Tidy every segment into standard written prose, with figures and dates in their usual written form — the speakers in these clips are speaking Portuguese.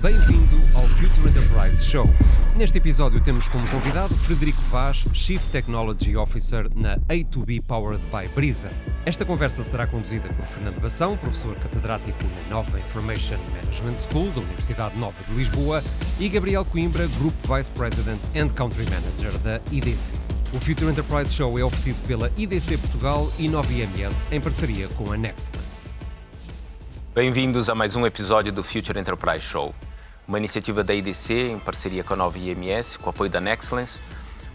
Bem-vindo ao Future Enterprise Show. Neste episódio temos como convidado Frederico Vaz, Chief Technology Officer na A2B Powered by Brisa. Esta conversa será conduzida por Fernando Bação, professor catedrático na Nova Information Management School da Universidade Nova de Lisboa, e Gabriel Coimbra, Group Vice President and Country Manager da IDC. O Future Enterprise Show é oferecido pela IDC Portugal e Nova IMS em parceria com a Nexans. Bem-vindos a mais um episódio do Future Enterprise Show, uma iniciativa da IDC em parceria com a Nova IMS, com o apoio da Nexans,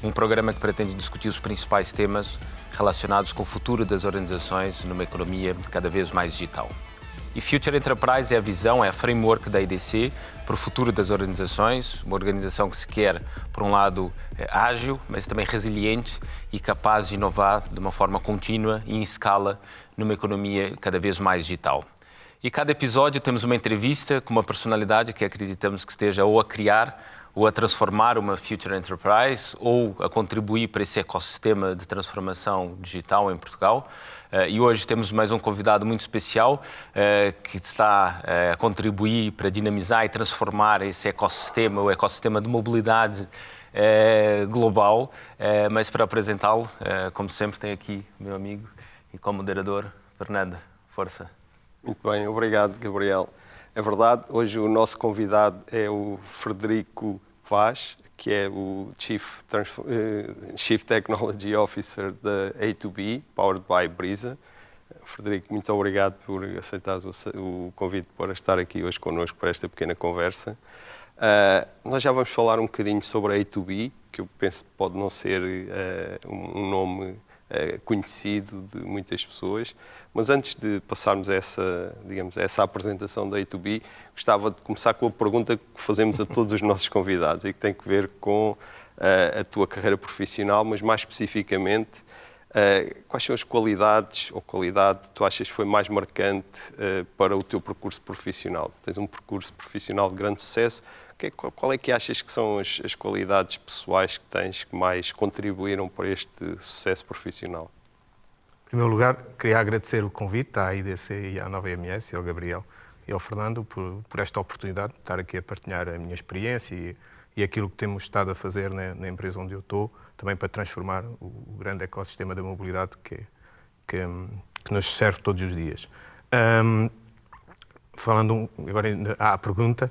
um programa que pretende discutir os principais temas relacionados com o futuro das organizações numa economia cada vez mais digital. E Future Enterprise é a visão, é a framework da IDC para o futuro das organizações, uma organização que se quer, por um lado, ágil, mas também resiliente e capaz de inovar de uma forma contínua e em escala numa economia cada vez mais digital. E cada episódio temos uma entrevista com uma personalidade que acreditamos que esteja ou a criar ou a transformar uma Future Enterprise ou a contribuir para esse ecossistema de transformação digital em Portugal. E hoje temos mais um convidado muito especial que está a contribuir para dinamizar e transformar esse ecossistema, o ecossistema de mobilidade global. Mas para apresentá-lo, como sempre, tem aqui o meu amigo e co-moderador, Fernando. Força. Muito bem, obrigado, Gabriel. É verdade, hoje o nosso convidado é o Frederico Vaz, que é o Chief Technology Officer da A2B, Powered by Brisa. Frederico, muito obrigado por aceitar o convite para estar aqui hoje connosco para esta pequena conversa. Nós já vamos falar um bocadinho sobre a A2B, que eu penso que pode não ser um nome conhecido de muitas pessoas, mas antes de passarmos a essa apresentação da A2B, gostava de começar com a pergunta que fazemos a todos os nossos convidados e que tem que ver com a tua carreira profissional, mas mais especificamente, quais são as qualidades ou qualidade que tu achas que foi mais marcante para o teu percurso profissional? Tens um percurso profissional de grande sucesso. Qual é que achas que são as qualidades pessoais que tens que mais contribuíram para este sucesso profissional? Em primeiro lugar, queria agradecer o convite à IDC e à Nova IMS, e ao Gabriel e ao Fernando por esta oportunidade de estar aqui a partilhar a minha experiência e aquilo que temos estado a fazer na empresa onde eu estou, também para transformar o grande ecossistema da mobilidade que nos serve todos os dias. Falando agora à pergunta,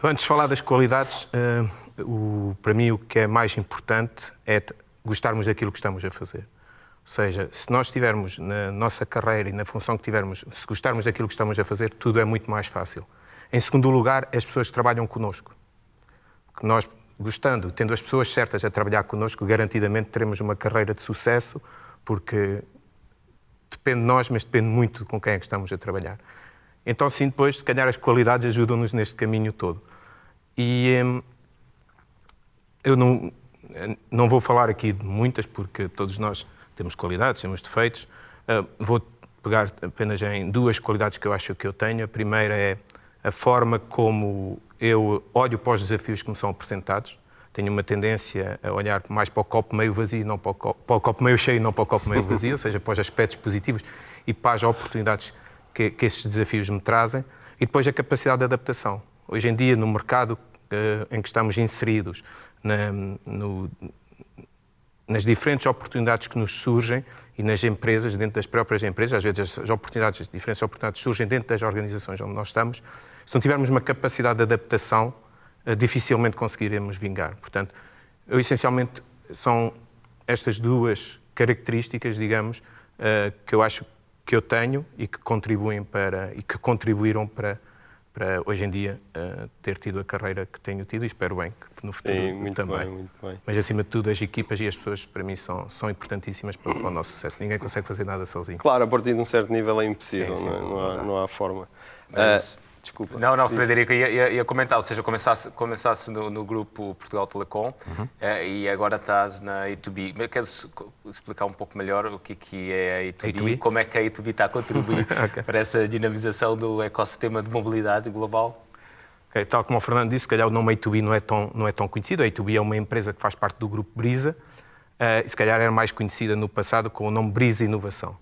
antes de falar das qualidades, para mim o que é mais importante é gostarmos daquilo que estamos a fazer. Ou seja, se nós estivermos na nossa carreira e na função que tivermos, se gostarmos daquilo que estamos a fazer, tudo é muito mais fácil. Em segundo lugar, as pessoas que trabalham connosco. Que nós, gostando, tendo as pessoas certas a trabalhar connosco, garantidamente teremos uma carreira de sucesso, porque depende de nós, mas depende muito com quem é que estamos a trabalhar. Então, sim, depois, se calhar as qualidades ajudam-nos neste caminho todo. E eu não vou falar aqui de muitas, porque todos nós temos qualidades, temos defeitos. Vou pegar apenas em duas qualidades que eu acho que eu tenho. A primeira é a forma como eu olho para os desafios que me são apresentados. Tenho uma tendência a olhar mais para o copo meio vazio, não para o copo meio cheio, não para o copo meio vazio, ou seja, para os aspectos positivos e para as oportunidades que esses desafios me trazem. E depois a capacidade de adaptação. Hoje em dia, no mercado em que estamos inseridos, nas diferentes oportunidades que nos surgem e nas empresas, dentro das próprias empresas, às vezes as diferentes oportunidades surgem dentro das organizações onde nós estamos, se não tivermos uma capacidade de adaptação, dificilmente conseguiremos vingar. Portanto, essencialmente são estas duas características, digamos, que eu acho que eu tenho e que contribuíram para hoje em dia ter tido a carreira que tenho tido e espero bem que no futuro também. Muito bem. Mas acima de tudo as equipas e as pessoas para mim são importantíssimas para o nosso sucesso. Ninguém consegue fazer nada sozinho. Claro, a partir de um certo nível é impossível, sim, não há forma. Desculpa. Não, Frederico, ia comentar, ou seja, começasse no grupo Portugal Telecom e agora estás na A2B. Queres explicar um pouco melhor o que é a A2B? Como é que a A2B está a contribuir okay. para essa dinamização do ecossistema de mobilidade global? Okay, tal como o Fernando disse, se calhar o nome A2B não é tão conhecido. A A2B é uma empresa que faz parte do grupo Brisa e se calhar era mais conhecida no passado com o nome Brisa Inovação.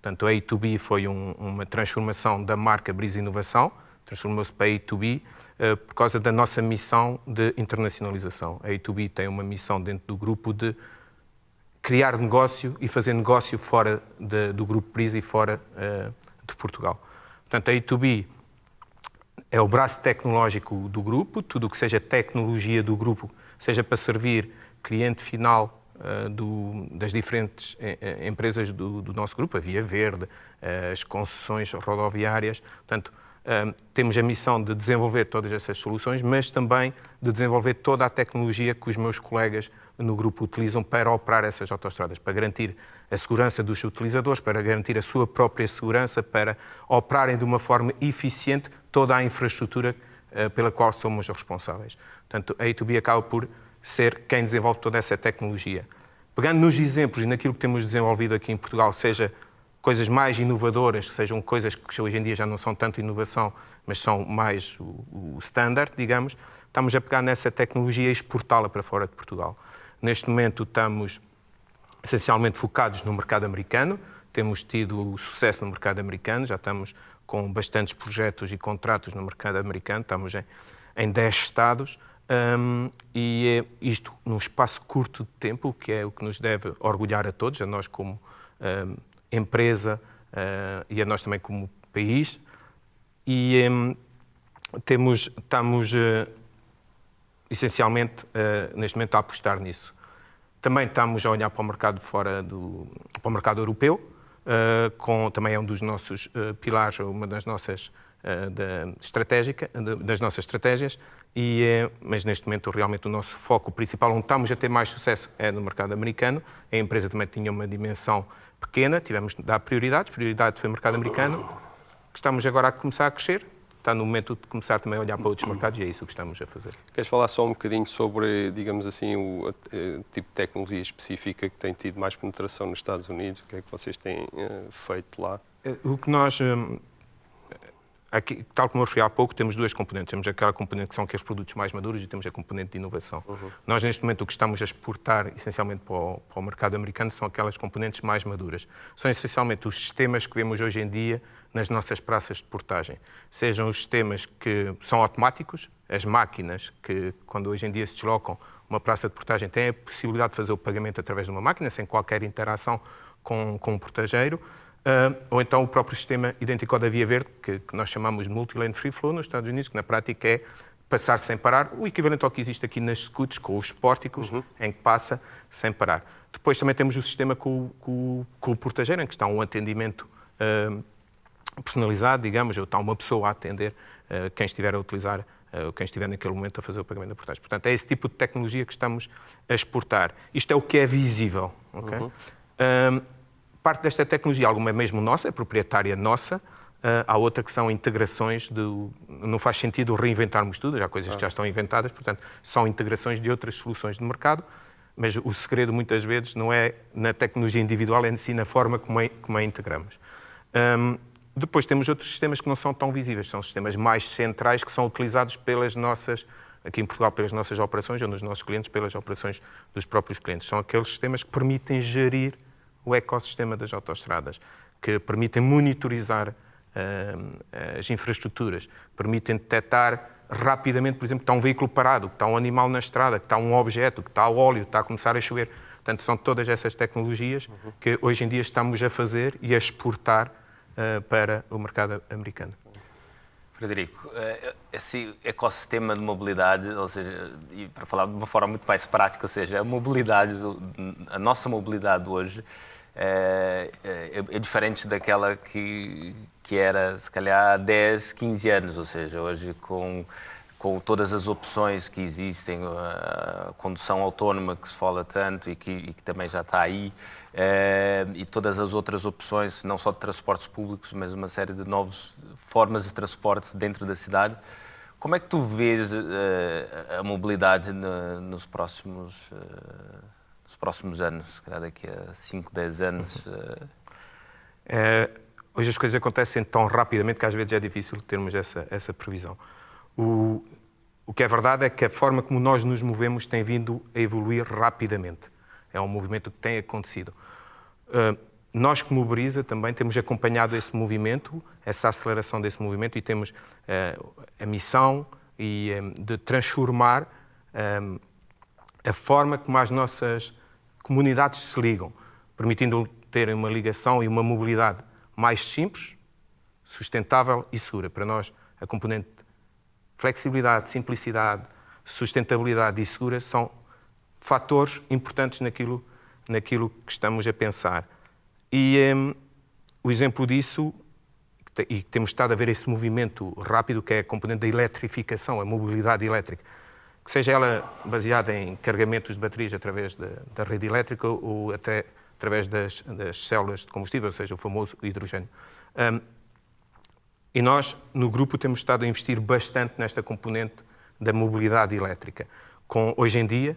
Portanto, a A2B foi uma transformação da marca Brisa Inovação, transformou-se para a A2B por causa da nossa missão de internacionalização. A A2B tem uma missão dentro do grupo de criar negócio e fazer negócio fora do grupo Prisa e fora de Portugal. Portanto, a A2B é o braço tecnológico do grupo, tudo o que seja tecnologia do grupo, seja para servir cliente final das diferentes empresas do nosso grupo, a Via Verde, as concessões rodoviárias. Portanto, temos a missão de desenvolver todas essas soluções, mas também de desenvolver toda a tecnologia que os meus colegas no grupo utilizam para operar essas autoestradas, para garantir a segurança dos utilizadores, para garantir a sua própria segurança, para operarem de uma forma eficiente toda a infraestrutura pela qual somos responsáveis. Portanto, a A2B acaba por ser quem desenvolve toda essa tecnologia. Pegando nos exemplos e naquilo que temos desenvolvido aqui em Portugal, seja coisas mais inovadoras, sejam coisas que hoje em dia já não são tanto inovação, mas são mais o standard, digamos, estamos a pegar nessa tecnologia e exportá-la para fora de Portugal. Neste momento estamos essencialmente focados no mercado americano, temos tido sucesso no mercado americano, já estamos com bastantes projetos e contratos no mercado americano, estamos em 10 estados, e isto num espaço curto de tempo, que é o que nos deve orgulhar a todos, a nós como empresa e a nós também como país, e estamos essencialmente neste momento a apostar nisso. Também estamos a olhar para o mercado para o mercado europeu, também é um dos nossos pilares, uma das nossas das nossas estratégias, mas neste momento realmente o nosso foco principal, onde estamos a ter mais sucesso, é no mercado americano. A empresa também tinha uma dimensão pequena, tivemos de dar prioridade foi o mercado americano, que estamos agora a começar a crescer, está no momento de começar também a olhar para outros mercados e é isso que estamos a fazer. Queres falar só um bocadinho sobre, digamos assim, o tipo de tecnologia específica que tem tido mais penetração nos Estados Unidos? O que é que vocês têm feito lá? O que nós... Aqui, tal como eu referi há pouco, temos duas componentes. Temos aquela componente que são aqueles produtos mais maduros e temos a componente de inovação. Nós, neste momento, o que estamos a exportar, essencialmente, para o mercado americano, são aquelas componentes mais maduras. São, essencialmente, os sistemas que vemos hoje em dia nas nossas praças de portagem. Sejam os sistemas que são automáticos, as máquinas que, quando hoje em dia se deslocam uma praça de portagem, têm a possibilidade de fazer o pagamento através de uma máquina, sem qualquer interação com um portageiro. Ou então o próprio sistema idêntico ao da Via Verde, que nós chamamos de Multi-Lane Free Flow nos Estados Unidos, que na prática é passar sem parar, o equivalente ao que existe aqui nas scooters, com os pórticos, em que passa sem parar. Depois também temos o sistema com o portageiro, em que está um atendimento personalizado, digamos, ou está uma pessoa a atender quem estiver a utilizar, quem estiver naquele momento a fazer o pagamento da portagem. Portanto, é esse tipo de tecnologia que estamos a exportar. Isto é o que é visível. Okay? Parte desta tecnologia, alguma é mesmo nossa, é proprietária nossa, há outra que são integrações, não faz sentido reinventarmos tudo, há coisas que já estão inventadas, portanto, são integrações de outras soluções de mercado, mas o segredo muitas vezes não é na tecnologia individual, é sim na forma como a integramos. Depois temos outros sistemas que não são tão visíveis, são sistemas mais centrais que são utilizados pelas nossas, aqui em Portugal, pelas nossas operações, ou nos nossos clientes, pelas operações dos próprios clientes. São aqueles sistemas que permitem gerir o ecossistema das autoestradas, que permitem monitorizar as infraestruturas, permitem detectar rapidamente, por exemplo, que está um veículo parado, que está um animal na estrada, que está um objeto, que está o óleo, que está a começar a chover. Portanto, são todas essas tecnologias que hoje em dia estamos a fazer e a exportar para o mercado americano. Frederico, esse ecossistema de mobilidade, ou seja, e para falar de uma forma muito mais prática, ou seja, a nossa mobilidade hoje é diferente daquela que era, se calhar, há 10, 15 anos, ou seja, hoje com todas as opções que existem, a condução autónoma que se fala tanto e que também já está aí, e todas as outras opções, não só de transportes públicos, mas uma série de novas formas de transporte dentro da cidade. Como é que tu vês a mobilidade nos próximos anos, se calhar daqui a 5, 10 anos? Hoje as coisas acontecem tão rapidamente que às vezes é difícil termos essa previsão. O que é verdade é que a forma como nós nos movemos tem vindo a evoluir rapidamente. É um movimento que tem acontecido. nós, como Brisa, também temos acompanhado esse movimento, essa aceleração desse movimento, e temos a missão de transformar a forma como as nossas comunidades se ligam, permitindo terem uma ligação e uma mobilidade mais simples, sustentável e segura. Para nós, a componente flexibilidade, simplicidade, sustentabilidade e segura são fatores importantes naquilo que estamos a pensar. E o exemplo disso, e temos estado a ver esse movimento rápido, que é a componente da eletrificação, a mobilidade elétrica, que seja ela baseada em carregamentos de baterias através da rede elétrica ou até através das células de combustível, ou seja, o famoso hidrogênio. E nós, no grupo, temos estado a investir bastante nesta componente da mobilidade elétrica. Hoje em dia,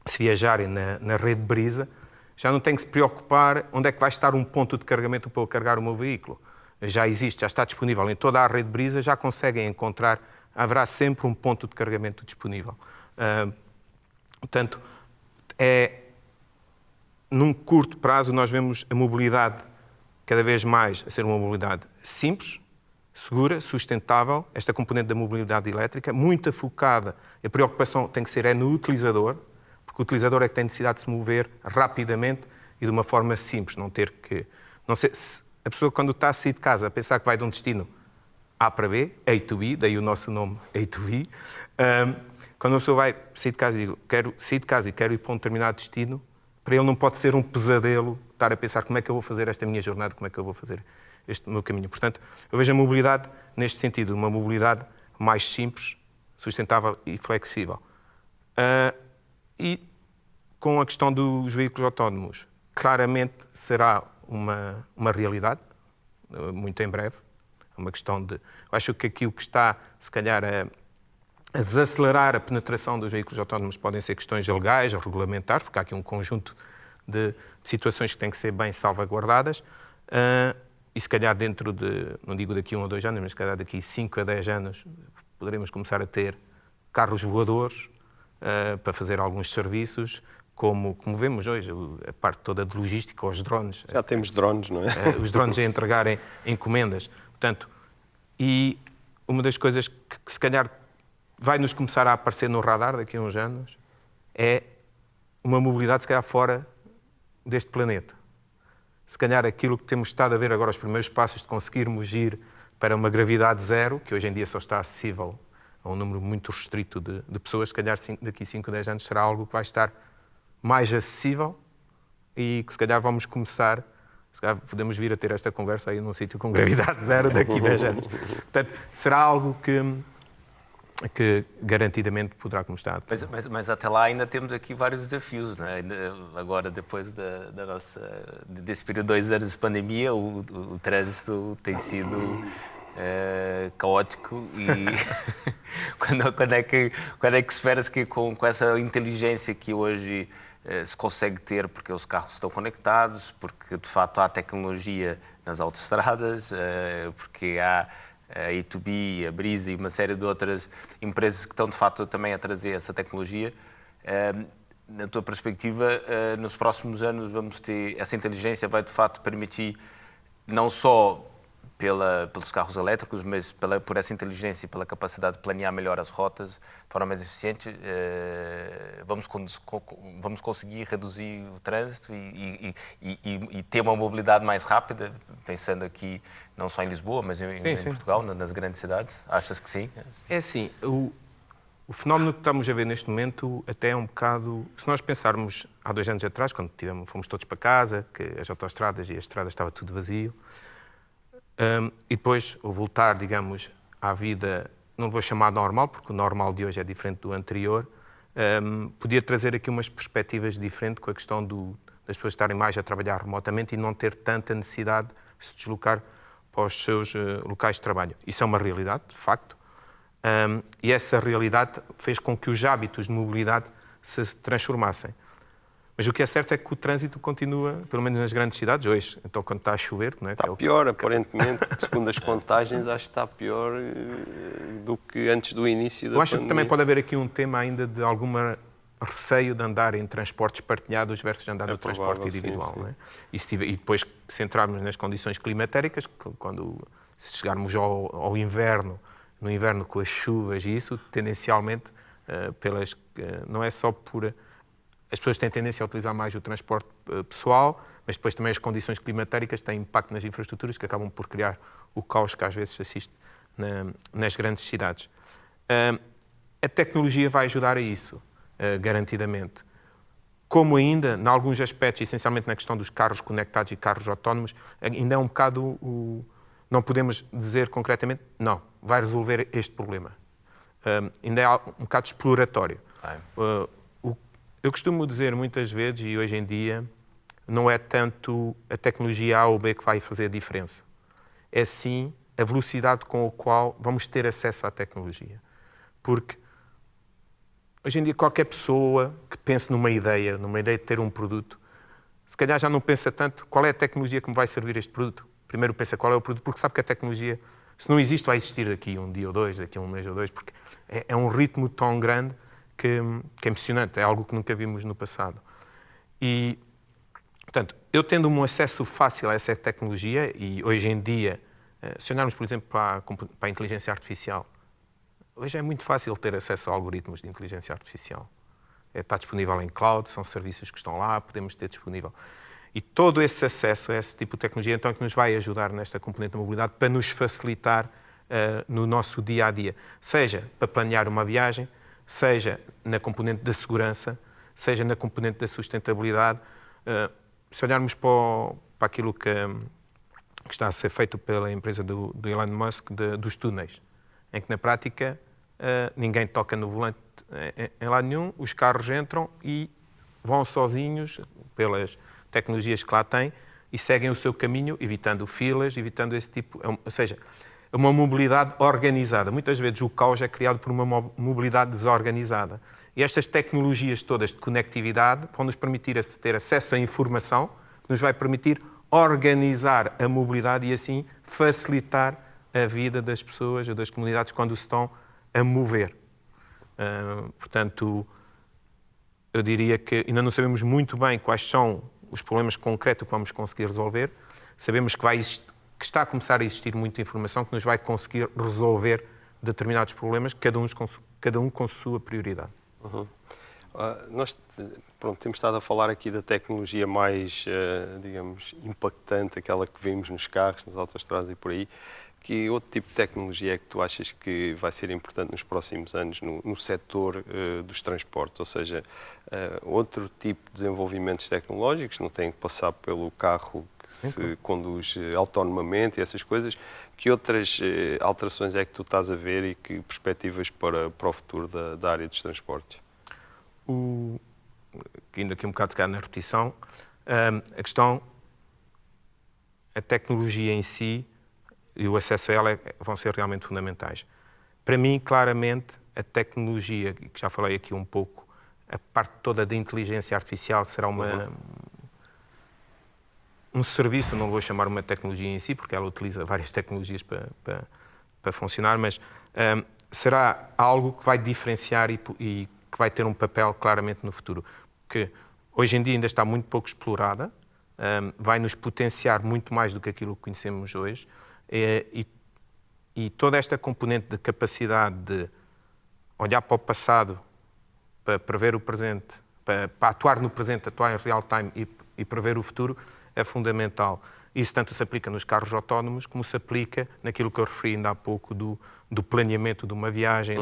se viajarem na rede Brisa, já não tem que se preocupar onde é que vai estar um ponto de carregamento para eu carregar o meu veículo. Já existe, já está disponível em toda a rede Brisa, já conseguem encontrar, haverá sempre um ponto de carregamento disponível. Portanto, num curto prazo, nós vemos a mobilidade cada vez mais a ser uma mobilidade simples, segura, sustentável, esta componente da mobilidade elétrica, muito focada, a preocupação tem que ser no utilizador, porque o utilizador é que tem necessidade de se mover rapidamente e de uma forma simples, não ter que... Não sei, a pessoa, quando está a sair de casa, a pensar que vai de um destino A para B, A2B, daí o nosso nome A2B, quando a pessoa vai sair de casa e diz, quero sair de casa e quero ir para um determinado destino, para ele não pode ser um pesadelo estar a pensar como é que eu vou fazer esta minha jornada, como é que eu vou fazer este meu caminho. Portanto, eu vejo a mobilidade neste sentido, uma mobilidade mais simples, sustentável e flexível. E com a questão dos veículos autónomos, claramente será uma realidade, muito em breve. É uma questão de... Eu acho que aquilo que está, se calhar, a desacelerar a penetração dos veículos autónomos podem ser questões legais ou regulamentares, porque há aqui um conjunto de situações que têm que ser bem salvaguardadas. E se calhar dentro de, não digo daqui a 1 ou 2 anos, mas se calhar daqui a 5 a 10 anos, poderemos começar a ter carros voadores para fazer alguns serviços, como vemos hoje, a parte toda de logística, os drones. Já temos drones, não é? Os drones a entregarem encomendas. Portanto, e uma das coisas que se calhar vai nos começar a aparecer no radar daqui a uns anos é uma mobilidade, se calhar, fora deste planeta. Se calhar aquilo que temos estado a ver agora, os primeiros passos de conseguirmos ir para uma gravidade zero, que hoje em dia só está acessível a um número muito restrito de pessoas, se calhar daqui a 5, 10 anos será algo que vai estar mais acessível e que se calhar vamos começar, se calhar podemos vir a ter esta conversa aí num sítio com gravidade zero daqui a 10 anos. Portanto, será algo que garantidamente poderá começar. Mas até lá ainda temos aqui vários desafios, né? Agora, depois desse período de 2 anos de pandemia, o trânsito tem sido caótico e quando é que esperas que com essa inteligência que hoje se consegue ter, porque os carros estão conectados, porque de facto há tecnologia nas autoestradas, porque há a A2B, a Brisa e uma série de outras empresas que estão, de facto, também a trazer essa tecnologia. Na tua perspectiva, nos próximos anos vamos ter... Essa inteligência vai, de facto, permitir, não só pelos carros elétricos, mas por essa inteligência e pela capacidade de planear melhor as rotas de forma mais eficiente, vamos conseguir reduzir o trânsito e ter uma mobilidade mais rápida, pensando aqui não só em Lisboa, mas em Portugal, nas grandes cidades. Achas que sim? É assim, o fenómeno que estamos a ver neste momento até é um bocado... Se nós pensarmos há 2 anos atrás, quando fomos todos para casa, que as autoestradas e as estradas estava tudo vazio, e depois o voltar, digamos, à vida, não vou chamar normal, porque o normal de hoje é diferente do anterior, podia trazer aqui umas perspectivas diferentes com a questão das pessoas estarem mais a trabalhar remotamente e não ter tanta necessidade de se deslocar para os seus locais de trabalho. Isso é uma realidade, de facto, e essa realidade fez com que os hábitos de mobilidade se transformassem. Mas o que é certo é que o trânsito continua, pelo menos nas grandes cidades, hoje. Então, quando está a chover... Não é? Está pior, aparentemente, segundo as contagens, acho que está pior do que antes do início da pandemia. Eu acho que também pode haver aqui um tema ainda de alguma receio de andar em transportes partilhados versus andar no provável, transporte individual. sim. Não é? E depois, se entrarmos nas condições climatéricas, se chegarmos ao inverno, no inverno com as chuvas e isso, tendencialmente, não é só por... As pessoas têm tendência a utilizar mais o transporte pessoal, mas depois também as condições climatéricas têm impacto nas infraestruturas que acabam por criar o caos que às vezes se assiste nas grandes cidades. A tecnologia vai ajudar a isso, garantidamente. Como ainda, em alguns aspectos, essencialmente na questão dos carros conectados e carros autónomos, ainda é um bocado não podemos dizer concretamente, não, vai resolver este problema. Ainda é um bocado exploratório. Eu costumo dizer muitas vezes, e hoje em dia, não é tanto a tecnologia A ou B que vai fazer a diferença. É sim a velocidade com a qual vamos ter acesso à tecnologia. Porque hoje em dia qualquer pessoa que pense numa ideia de ter um produto, se calhar já não pensa tanto qual é a tecnologia que me vai servir este produto. Primeiro pensa qual é o produto, porque sabe que a tecnologia, se não existe, vai existir daqui um dia ou dois, daqui a um mês ou dois, porque é um ritmo tão grande que é impressionante, é algo que nunca vimos no passado. E, portanto, eu tendo um acesso fácil a essa tecnologia, e hoje em dia, se olharmos, por exemplo, para a inteligência artificial, hoje é muito fácil ter acesso a algoritmos de inteligência artificial. Está disponível em cloud, são serviços que estão lá, podemos ter disponível. E todo esse acesso a esse tipo de tecnologia, então, é que nos vai ajudar nesta componente da mobilidade para nos facilitar no nosso dia-a-dia. Seja para planear uma viagem, seja na componente da segurança, seja na componente da sustentabilidade. Se olharmos para aquilo que está a ser feito pela empresa do Elon Musk, dos túneis, em que, na prática, ninguém toca no volante em lado nenhum, os carros entram e vão sozinhos, pelas tecnologias que lá têm, e seguem o seu caminho, evitando filas, evitando esse tipo... Ou seja, é uma mobilidade organizada. Muitas vezes o caos é criado por uma mobilidade desorganizada. E estas tecnologias todas de conectividade vão nos permitir ter acesso à informação, que nos vai permitir organizar a mobilidade e, assim, facilitar a vida das pessoas ou das comunidades quando se estão a mover. Portanto, eu diria que ainda não sabemos muito bem quais são os problemas concretos que vamos conseguir resolver. Sabemos que está a começar a existir muita informação que nos vai conseguir resolver determinados problemas, cada um com a sua prioridade. Uhum. Nós temos estado a falar aqui da tecnologia mais, digamos, impactante, aquela que vimos nos carros, nas autoestradas e por aí. Que outro tipo de tecnologia é que tu achas que vai ser importante nos próximos anos no setor dos transportes? Ou seja, outro tipo de desenvolvimentos tecnológicos, não tem que passar pelo carro que se conduz autonomamente e essas coisas. Que outras alterações é que tu estás a ver e que perspectivas para o futuro da área dos transportes? Indo aqui um bocado na repetição, a tecnologia em si e o acesso a ela vão ser realmente fundamentais. Para mim, claramente, a tecnologia, que já falei aqui um pouco, a parte toda da inteligência artificial será um serviço, não vou chamar uma tecnologia em si, porque ela utiliza várias tecnologias para funcionar, mas será algo que vai diferenciar e que vai ter um papel claramente no futuro. Que hoje em dia ainda está muito pouco explorada, vai nos potenciar muito mais do que aquilo que conhecemos hoje, e toda esta componente de capacidade de olhar para o passado, para prever o presente, para atuar no presente, atuar em real time e prever o futuro, é fundamental. Isso tanto se aplica nos carros autónomos, como se aplica naquilo que eu referi ainda há pouco do planeamento de uma viagem,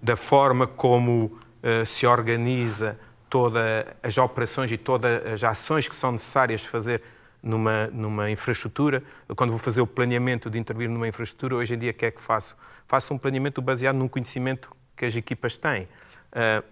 da forma como se organiza todas as operações e todas as ações que são necessárias fazer numa infraestrutura. Quando vou fazer o planeamento de intervir numa infraestrutura, hoje em dia o que é que faço? Faço um planeamento baseado num conhecimento que as equipas têm.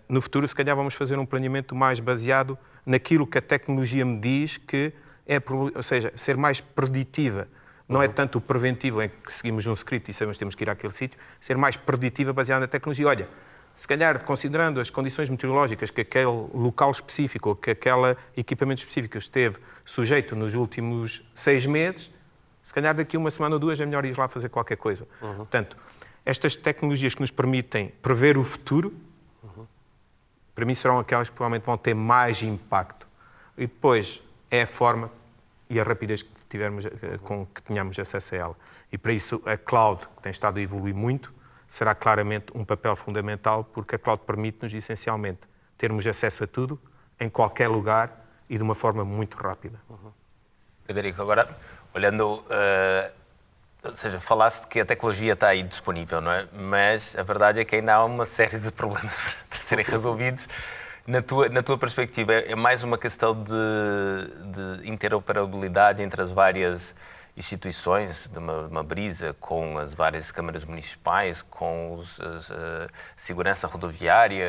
No futuro, se calhar, vamos fazer um planeamento mais baseado naquilo que a tecnologia me diz que é, ou seja, ser mais preditiva. Não é tanto o preventivo em que seguimos um script e sabemos que temos que ir àquele sítio, ser mais preditiva baseada na tecnologia. Olha, se calhar, considerando as condições meteorológicas que aquele local específico ou que aquele equipamento específico esteve sujeito nos últimos 6 meses, se calhar daqui a uma semana ou duas é melhor ir lá fazer qualquer coisa. Portanto, estas tecnologias que nos permitem prever o futuro para mim serão aquelas que provavelmente vão ter mais impacto. E depois é a forma e a rapidez que com que tenhamos acesso a ela. E para isso a cloud, que tem estado a evoluir muito, será claramente um papel fundamental, porque a cloud permite-nos essencialmente termos acesso a tudo, em qualquer lugar e de uma forma muito rápida. Frederico, agora, olhando, ou seja, falaste que a tecnologia está aí disponível, não é? Mas a verdade é que ainda há uma série de problemas para serem resolvidos. Na tua perspectiva, é mais uma questão de interoperabilidade entre as várias instituições de uma Brisa, com as várias câmaras municipais, com a segurança rodoviária,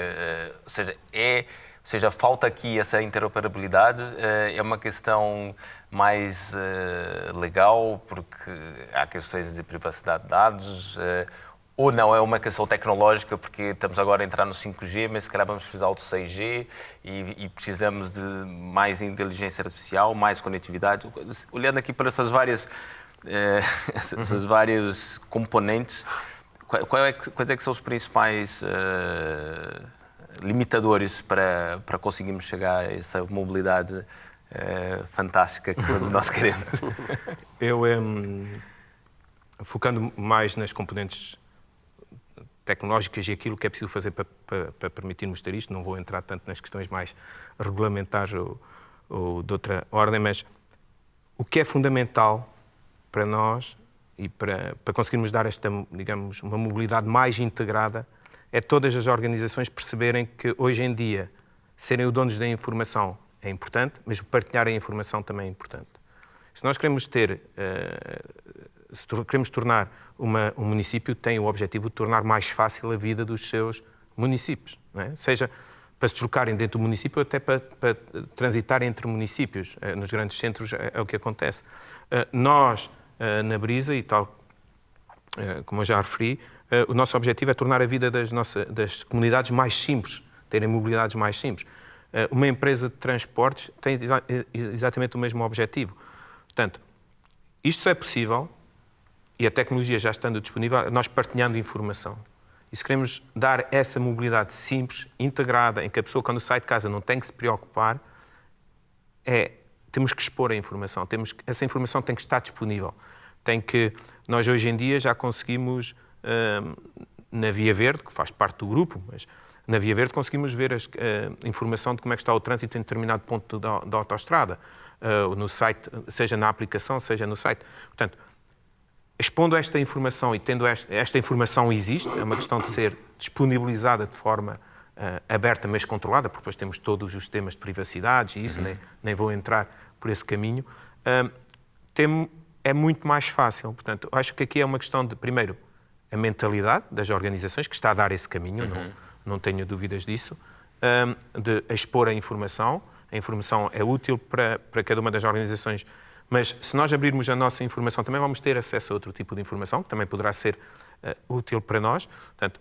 ou seja, falta aqui essa interoperabilidade, é uma questão mais legal, porque há questões de privacidade de dados, ou não, é uma questão tecnológica, porque estamos agora a entrar no 5G, mas se calhar vamos precisar do 6G e precisamos de mais inteligência artificial, mais conectividade. Olhando aqui para essas várias componentes, quais é que são os principais limitadores para conseguirmos chegar a essa mobilidade fantástica que todos nós queremos? Eu, focando mais nas componentes tecnológicas e aquilo que é preciso fazer para permitirmos ter isto, não vou entrar tanto nas questões mais regulamentares ou de outra ordem, mas o que é fundamental para nós e para conseguirmos dar esta, digamos, uma mobilidade mais integrada é todas as organizações perceberem que hoje em dia serem os donos da informação é importante, mas partilhar a informação também é importante. Se nós queremos queremos tornar um município, tem o objetivo de tornar mais fácil a vida dos seus municípios, não é? Seja para se deslocarem dentro do município, até para transitar entre municípios. Nos grandes centros é o que acontece. Nós, na Brisa, e tal como eu já referi, o nosso objetivo é tornar a vida das comunidades mais simples, terem mobilidades mais simples. Uma empresa de transportes tem exatamente o mesmo objetivo. Portanto, isto só é possível, e a tecnologia já estando disponível, nós partilhando informação. E se queremos dar essa mobilidade simples, integrada, em que a pessoa, quando sai de casa, não tem que se preocupar, temos que expor a informação. Essa informação tem que estar disponível. Nós, hoje em dia, já conseguimos, na Via Verde, que faz parte do grupo, mas na Via Verde conseguimos ver a informação de como é que está o trânsito em determinado ponto da autoestrada, no site, seja na aplicação, seja no site. Portanto, expondo esta informação e tendo esta informação existe, é uma questão de ser disponibilizada de forma aberta, mas controlada, porque depois temos todos os temas de privacidade e isso, nem vou entrar por esse caminho, é muito mais fácil. Portanto, acho que aqui é uma questão de, primeiro, a mentalidade das organizações, que está a dar esse caminho, não tenho dúvidas disso, de expor a informação. A informação é útil para cada uma das organizações, mas se nós abrirmos a nossa informação, também vamos ter acesso a outro tipo de informação, que também poderá ser útil para nós. Portanto,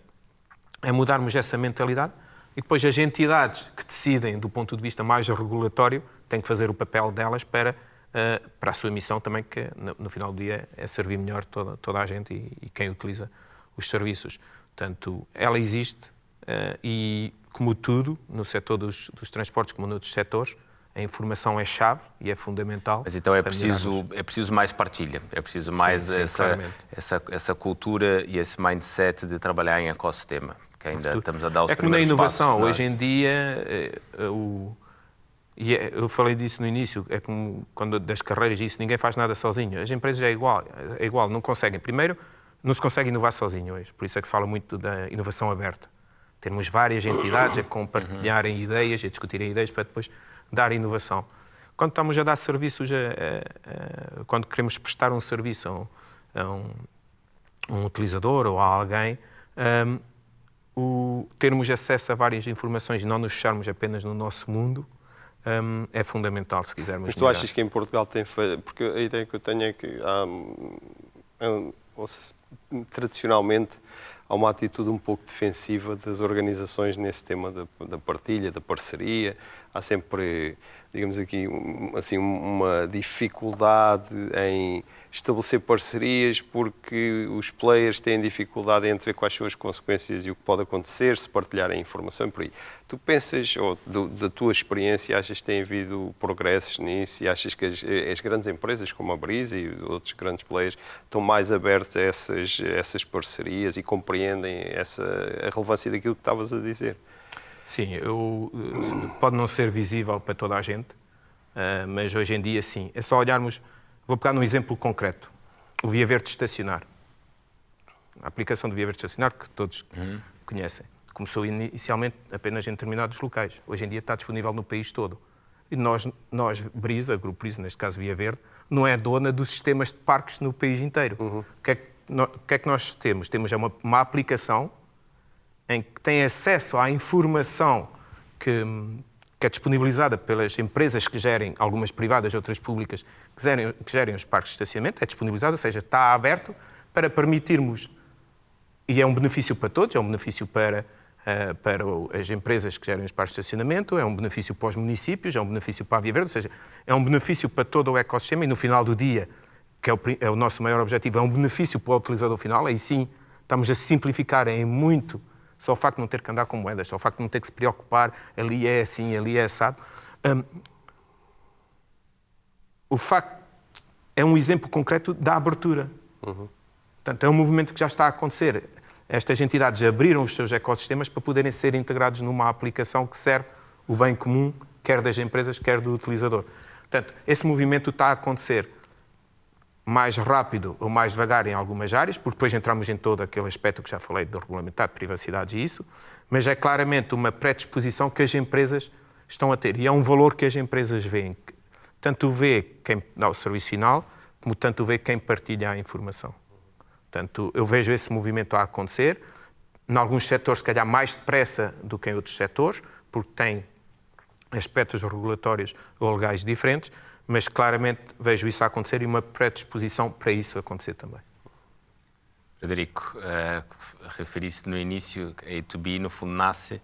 é mudarmos essa mentalidade e depois as entidades que decidem do ponto de vista mais regulatório têm que fazer o papel delas para a sua missão também, que no final do dia é servir melhor toda a gente e quem utiliza os serviços. Portanto, ela existe e, como tudo, no setor dos transportes, como noutros setores, a informação é chave e é fundamental. Mas então é preciso mais partilha, é preciso mais essa cultura e esse mindset de trabalhar em ecossistema, que ainda estamos a dar os primeiros passos. É como na inovação, hoje em dia, eu falei disso no início, é como quando das carreiras disse, ninguém faz nada sozinho. As empresas é igual, não conseguem. Primeiro, não se consegue inovar sozinho hoje, por isso é que se fala muito da inovação aberta. Termos várias entidades a compartilharem ideias e a discutirem ideias para depois dar inovação. Quando estamos a dar serviços, quando queremos prestar um serviço a um utilizador ou a alguém, termos acesso a várias informações e não nos fecharmos apenas no nosso mundo é fundamental, se quisermos. Mas tu achas que em Portugal tem feito... Porque a ideia que eu tenho é que tradicionalmente há uma atitude um pouco defensiva das organizações nesse tema da partilha, da parceria. Há sempre, digamos aqui, assim, uma dificuldade em estabelecer parcerias porque os players têm dificuldade em ver quais são as consequências e o que pode acontecer se partilharem informação por aí. Tu pensas, ou da tua experiência, achas que tem havido progressos nisso e achas que as grandes empresas como a Brisa e outros grandes players estão mais abertos a essas parcerias e compreendem a relevância daquilo que estavas a dizer? Sim, pode não ser visível para toda a gente, mas hoje em dia sim. É só olharmos, vou pegar num exemplo concreto, o Via Verde Estacionar. A aplicação do Via Verde Estacionar, que todos conhecem, começou inicialmente apenas em determinados locais. Hoje em dia está disponível no país todo. E nós Brisa, Grupo Brisa, neste caso Via Verde, não é dona dos sistemas de parques no país inteiro. O que é que nós temos? Temos uma aplicação em que tem acesso à informação que é disponibilizada pelas empresas que gerem, algumas privadas, outras públicas, que gerem os parques de estacionamento, é disponibilizado, ou seja, está aberto para permitirmos, e é um benefício para todos, é um benefício para as empresas que gerem os parques de estacionamento, é um benefício para os municípios, é um benefício para a Via Verde, ou seja, é um benefício para todo o ecossistema e no final do dia, que é o nosso maior objetivo, é um benefício para o utilizador final, aí sim estamos a simplificar em muito. Só o facto de não ter que andar com moedas, só o facto de não ter que se preocupar, ali é assim, ali é assado. O facto é um exemplo concreto da abertura. Portanto, é um movimento que já está a acontecer. Estas entidades abriram os seus ecossistemas para poderem ser integrados numa aplicação que serve o bem comum, quer das empresas, quer do utilizador. Portanto, esse movimento está a acontecer mais rápido ou mais devagar em algumas áreas, porque depois entramos em todo aquele aspecto que já falei do regulamentar de privacidade e isso, mas é claramente uma predisposição que as empresas estão a ter. E é um valor que as empresas veem. Tanto vê quem dá o serviço final, como tanto vê quem partilha a informação. Portanto, eu vejo esse movimento a acontecer, em alguns setores, se calhar, mais depressa do que em outros setores, porque têm aspectos regulatórios ou legais diferentes, mas claramente vejo isso a acontecer e uma predisposição para isso acontecer também. Frederico, referiste no início que a A2B, no fundo, nasce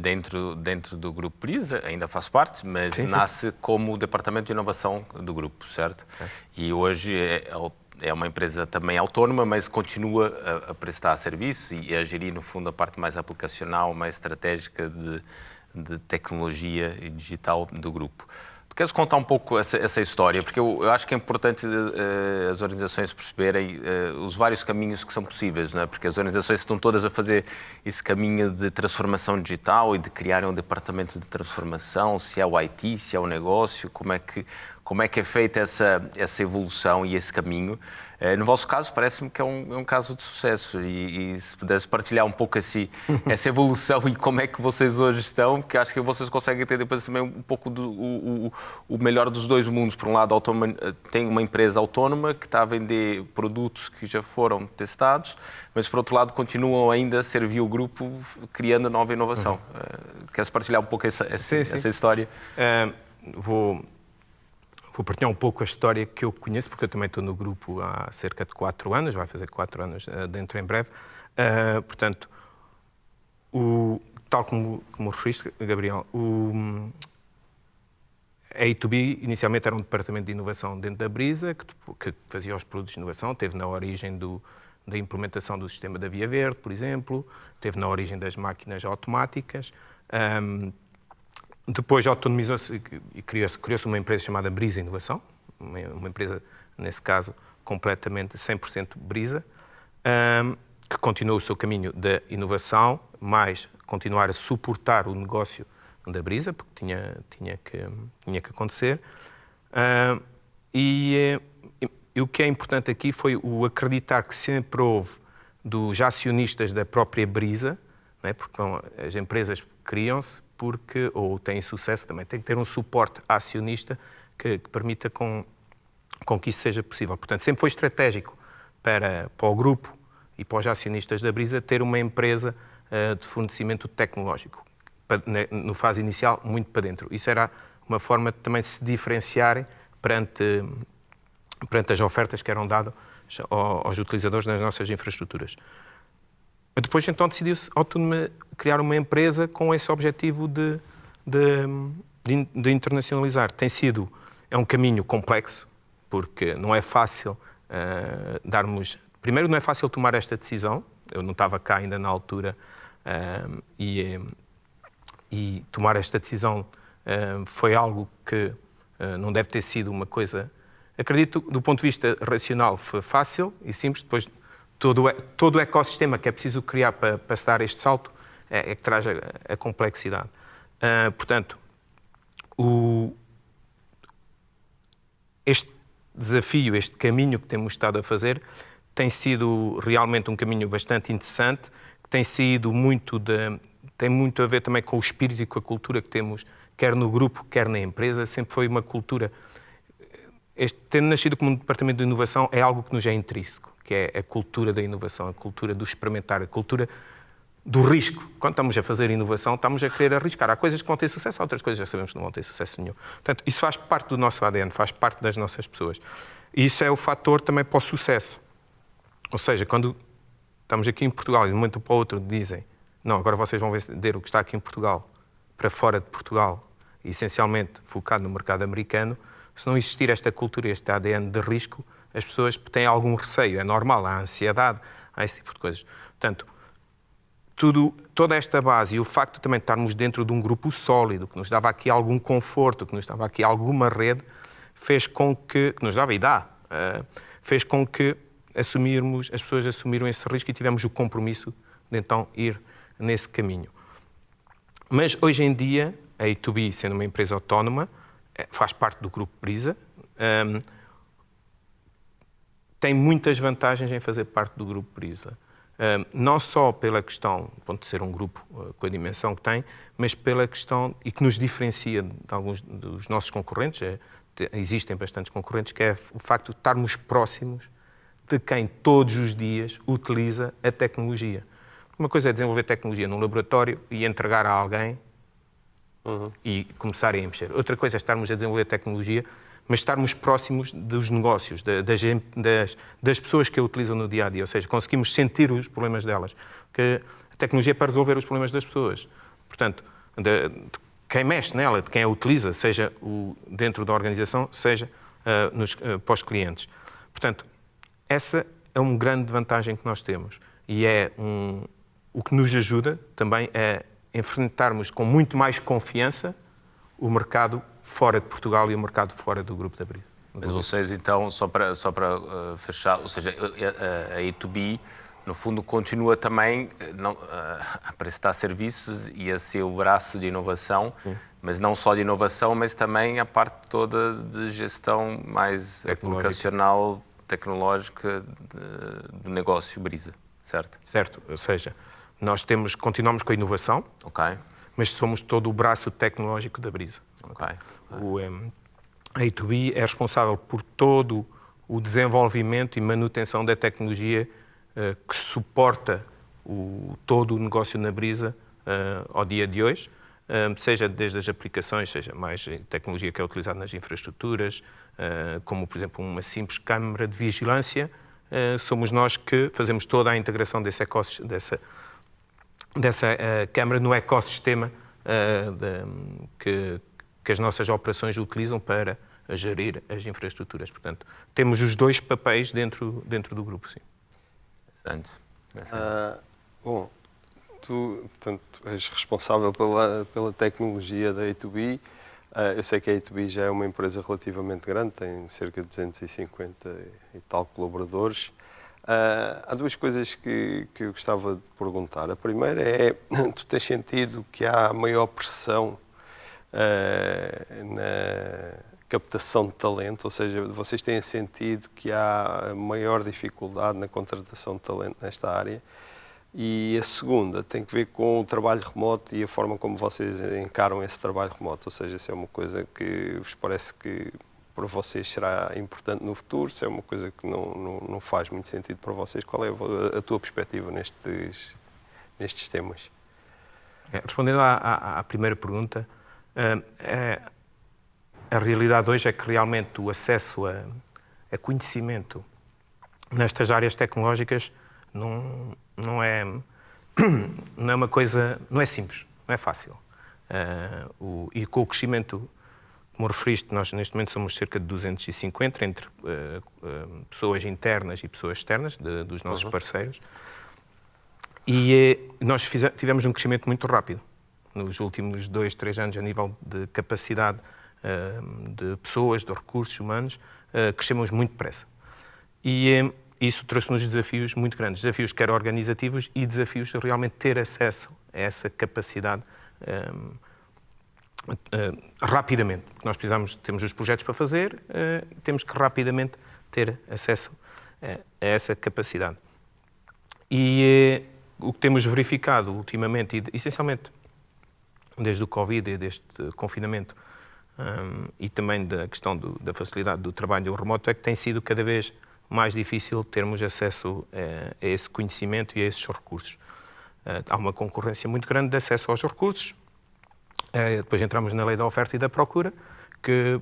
dentro do Grupo Brisa, ainda faz parte, mas sim. Nasce como o Departamento de Inovação do Grupo, certo? É. E hoje é uma empresa também autónoma, mas continua a prestar serviço e a gerir, no fundo, a parte mais aplicacional, mais estratégica de tecnologia e digital do grupo. Tu queres contar um pouco essa história? Porque eu acho que é importante as organizações perceberem os vários caminhos que são possíveis, não é? Porque as organizações estão todas a fazer esse caminho de transformação digital e de criar um departamento de transformação, se é o IT, se é o negócio, como é que é feita essa evolução e esse caminho. No vosso caso, parece-me que é um caso de sucesso e se pudesse partilhar um pouco essa evolução e como é que vocês hoje estão, porque acho que vocês conseguem ter depois também um pouco o melhor dos dois mundos. Por um lado, tem uma empresa autónoma que está a vender produtos que já foram testados, mas por outro lado continuam ainda a servir o grupo criando nova inovação. Queres partilhar um pouco essa história? Vou partilhar um pouco a história que eu conheço, porque eu também estou no grupo há cerca de 4 anos, vai fazer 4 anos dentro em breve. Portanto, tal como referiste, Gabriel, a A2B inicialmente era um departamento de inovação dentro da Brisa, que fazia os produtos de inovação, teve na origem da implementação do sistema da Via Verde, por exemplo, teve na origem das máquinas automáticas. Depois autonomizou-se e criou-se uma empresa chamada Brisa Inovação, uma empresa, nesse caso, completamente 100% Brisa, que continuou o seu caminho da inovação, mais continuar a suportar o negócio da Brisa, porque tinha que acontecer. E o que é importante aqui foi o acreditar que sempre houve dos acionistas da própria Brisa, não é? Porque as empresas criam-se ou têm sucesso, também tem que ter um suporte acionista que permita com que isso seja possível. Portanto, sempre foi estratégico para o grupo e para os acionistas da Brisa ter uma empresa de fornecimento tecnológico. No fase inicial, muito para dentro. Isso era uma forma de também se diferenciarem perante as ofertas que eram dadas aos utilizadores das nossas infraestruturas. Depois, então, decidiu-se criar uma empresa com esse objetivo de internacionalizar. É um caminho complexo, porque não é fácil darmos... Primeiro, não é fácil tomar esta decisão. Eu não estava cá ainda na altura e tomar esta decisão foi algo que não deve ter sido uma coisa... Acredito, do ponto de vista racional, foi fácil e simples. Depois, todo o ecossistema que é preciso criar para se dar este salto é que traz a complexidade. Portanto, este desafio, este caminho que temos estado a fazer, tem sido realmente um caminho bastante interessante, que tem muito a ver também com o espírito e com a cultura que temos, quer no grupo, quer na empresa. Sempre foi uma cultura... Tendo nascido como um departamento de inovação, é algo que nos é intrínseco, que é a cultura da inovação, a cultura do experimentar, a cultura do risco. Quando estamos a fazer inovação, estamos a querer arriscar. Há coisas que vão ter sucesso, há outras coisas que já sabemos que não vão ter sucesso nenhum. Portanto, isso faz parte do nosso ADN, faz parte das nossas pessoas. E isso é o fator também para o sucesso. Ou seja, quando estamos aqui em Portugal e de um momento para o outro dizem não, agora vocês vão vender o que está aqui em Portugal para fora de Portugal, e essencialmente focado no mercado americano, se não existir esta cultura, este ADN de risco, as pessoas têm algum receio. É normal, há ansiedade, há esse tipo de coisas. Portanto, toda esta base e o facto de também estarmos dentro de um grupo sólido, que nos dava aqui algum conforto, que nos dava aqui alguma rede, fez com que nos dava e dá, fez com que as pessoas assumiram esse risco e tivemos o compromisso de então ir nesse caminho. Mas hoje em dia, a A2B, sendo uma empresa autónoma, faz parte do grupo Brisa, tem muitas vantagens em fazer parte do grupo Brisa. Não só pela questão de ser um grupo com a dimensão que tem, mas pela questão, e que nos diferencia de alguns dos nossos concorrentes, existem bastantes concorrentes, que é o facto de estarmos próximos de quem todos os dias utiliza a tecnologia. Uma coisa é desenvolver tecnologia num laboratório e entregar a alguém e começarem a mexer. Outra coisa é estarmos a desenvolver tecnologia, mas estarmos próximos dos negócios, das pessoas que a utilizam no dia a dia. Ou seja, conseguimos sentir os problemas delas. Que a tecnologia é para resolver os problemas das pessoas. Portanto, de quem mexe nela, de quem a utiliza, seja dentro da organização, seja para os clientes. Portanto, essa é uma grande vantagem que nós temos. E o que nos ajuda também é enfrentarmos com muito mais confiança o mercado fora de Portugal e o mercado fora do grupo da Brisa. Mas vocês, então, só para fechar, ou seja, a A2B, no fundo, continua também a prestar serviços e a ser o braço de inovação, mas não só de inovação, mas também a parte toda de gestão mais aplicacional, tecnológica do negócio Brisa, certo? Certo, ou seja, nós continuamos com a inovação, mas somos todo o braço tecnológico da Brisa. A A2B é responsável por todo o desenvolvimento e manutenção da tecnologia que suporta todo o negócio na Brisa ao dia de hoje, seja desde as aplicações, seja mais tecnologia que é utilizada nas infraestruturas, como, por exemplo, uma simples câmara de vigilância. Somos nós que fazemos toda a integração dessa câmara no ecossistema que as nossas operações utilizam para gerir as infraestruturas. Portanto, temos os dois papéis dentro do grupo, sim. Bom, tu, portanto, és responsável pela tecnologia da A2B. Eu sei que a A2B já é uma empresa relativamente grande, tem cerca de 250 e tal colaboradores. Há duas coisas que eu gostava de perguntar. A primeira é, tu tens sentido que há maior pressão na captação de talento, ou seja, vocês têm sentido que há maior dificuldade na contratação de talento nesta área? E a segunda tem que ver com o trabalho remoto e a forma como vocês encaram esse trabalho remoto, ou seja, se é uma coisa que vos parece que para vocês será importante no futuro, se é uma coisa que não faz muito sentido para vocês. Qual é a tua perspectiva nestes temas? Respondendo à primeira pergunta, a realidade hoje é que realmente o acesso a conhecimento nestas áreas tecnológicas não é uma coisa, não é simples, não é fácil. E com o crescimento, como referiste, nós neste momento somos cerca de 250 entre pessoas internas e pessoas externas dos nossos parceiros. E nós tivemos um crescimento muito rápido nos últimos 2, 3 anos a nível de capacidade de pessoas, de recursos humanos, crescemos muito depressa. E isso trouxe-nos desafios muito grandes, desafios quer organizativos e desafios de realmente ter acesso a essa capacidade rapidamente. Porque nós temos os projetos para fazer, temos que rapidamente ter acesso a essa capacidade. E o que temos verificado ultimamente, e essencialmente desde o Covid e deste confinamento, e também da questão da facilidade do trabalho remoto, é que tem sido cada vez mais difícil termos acesso a esse conhecimento e a esses recursos. Há uma concorrência muito grande de acesso aos recursos. Depois entramos na lei da oferta e da procura, que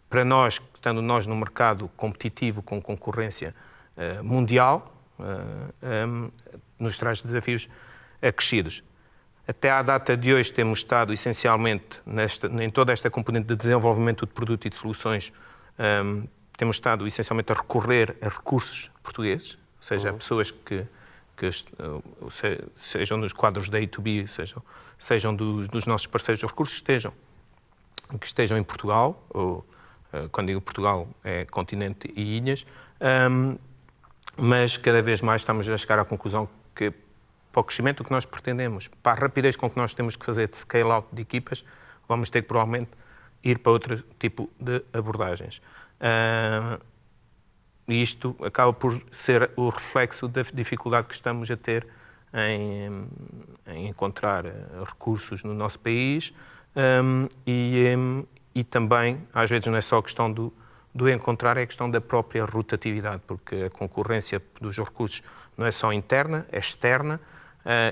para nós, estando nós no mercado competitivo com concorrência mundial, nos traz desafios acrescidos. Até à data de hoje temos estado essencialmente em toda esta componente de desenvolvimento de produto e de soluções, temos estado essencialmente a recorrer a recursos portugueses, ou seja, a pessoas que sejam nos quadros da A2B, sejam dos nossos parceiros de recursos, que estejam em Portugal, ou quando digo Portugal é continente e ilhas, mas cada vez mais estamos a chegar à conclusão que para o crescimento que nós pretendemos, para a rapidez com que nós temos que fazer de scale-out de equipas, vamos ter que provavelmente ir para outro tipo de abordagens. E isto acaba por ser o reflexo da dificuldade que estamos a ter em encontrar recursos no nosso país, e também, às vezes, não é só a questão do encontrar, é a questão da própria rotatividade, porque a concorrência dos recursos não é só interna, é externa,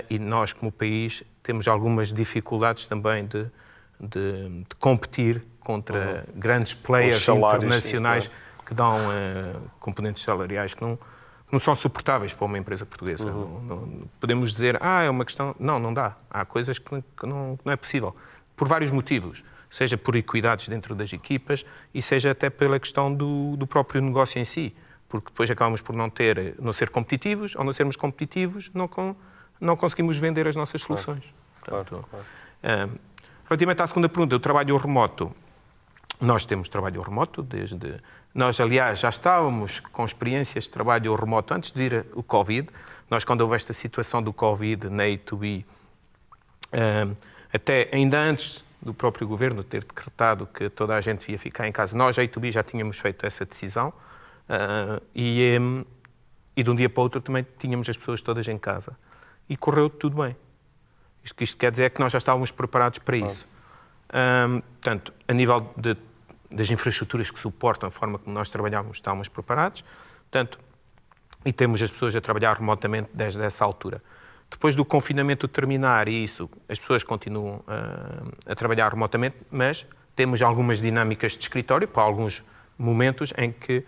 e nós, como país, temos algumas dificuldades também de competir contra grandes players internacionais, sim, claro, que dão componentes salariais que não são suportáveis para uma empresa portuguesa. Não podemos dizer, é uma questão... Não dá. Há coisas que não é possível. Por vários motivos. Seja por equidades dentro das equipas e seja até pela questão do próprio negócio em si. Porque depois acabamos por não ser competitivos, ou não sermos competitivos, não conseguimos vender as nossas soluções. Claro. Relativamente à segunda pergunta, o trabalho remoto. Nós temos trabalho remoto desde... Nós, aliás, já estávamos com experiências de trabalho remoto antes de vir o Covid. Nós, quando houve esta situação do Covid na A2B, até ainda antes do próprio governo ter decretado que toda a gente ia ficar em casa, nós, a A2B, já tínhamos feito essa decisão, e de um dia para o outro também tínhamos as pessoas todas em casa. E correu tudo bem. Isto quer dizer que nós já estávamos preparados para isso. Portanto, a nível das infraestruturas que suportam a forma como nós trabalhamos, estávamos preparados. Portanto, e temos as pessoas a trabalhar remotamente desde essa altura. Depois do confinamento terminar e isso, as pessoas continuam a trabalhar remotamente, mas temos algumas dinâmicas de escritório para alguns momentos em que